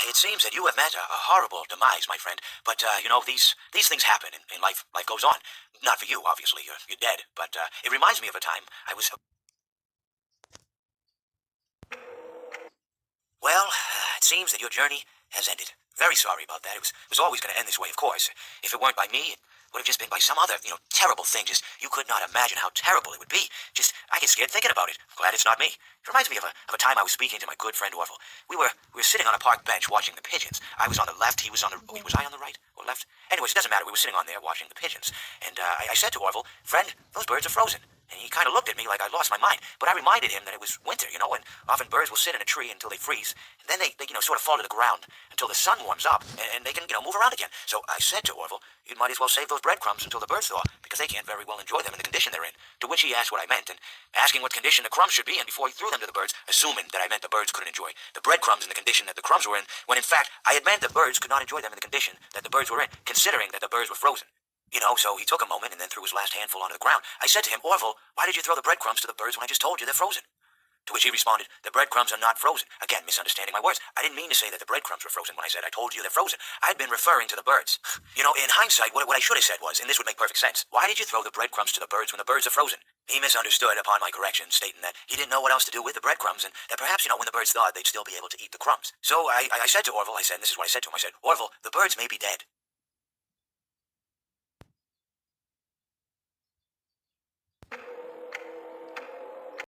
it seems that you have met a horrible demise, my friend. But, these things happen in life. Life goes on. Not for you, obviously. You're dead. But it reminds me of a time I was... Well, it seems that your journey has ended. Very sorry about that. It was always going to end this way, of course. If it weren't by me, it would have just been by some other, terrible thing. Just, you could not imagine how terrible it would be. Just, I get scared thinking about it. Glad it's not me. It reminds me of a time I was speaking to my good friend Orville. We were sitting on a park bench watching the pigeons. I was on the left, he was on the... Wait, was I on the right or left? Anyways, it doesn't matter. We were sitting on there watching the pigeons. And I said to Orville, friend, those birds are frozen. And he kind of looked at me like I lost my mind. But I reminded him that it was winter, and often birds will sit in a tree until they freeze. And then they sort of fall to the ground until the sun warms up, and they can, move around again. So I said to Orville, you might as well save those breadcrumbs until the birds thaw, because they can't very well enjoy them in the condition they're in. To which he asked what I meant, and asking what condition the crumbs should be in before he threw them to the birds, assuming that I meant the birds couldn't enjoy the breadcrumbs in the condition that the crumbs were in, when in fact I had meant the birds could not enjoy them in the condition that the birds were in, considering that the birds were frozen. So he took a moment and then threw his last handful onto the ground. I said to him, Orville, why did you throw the breadcrumbs to the birds when I just told you they're frozen? To which he responded, the breadcrumbs are not frozen. Again, misunderstanding my words. I didn't mean to say that the breadcrumbs were frozen when I said I told you they're frozen. I'd been referring to the birds. In hindsight, what I should have said was, and this would make perfect sense, why did you throw the breadcrumbs to the birds when the birds are frozen? He misunderstood upon my correction, stating that he didn't know what else to do with the breadcrumbs, and that perhaps, when the birds thawed, they'd still be able to eat the crumbs. So I said to Orville, and this is what I said to him, I said, Orville, the birds may be dead,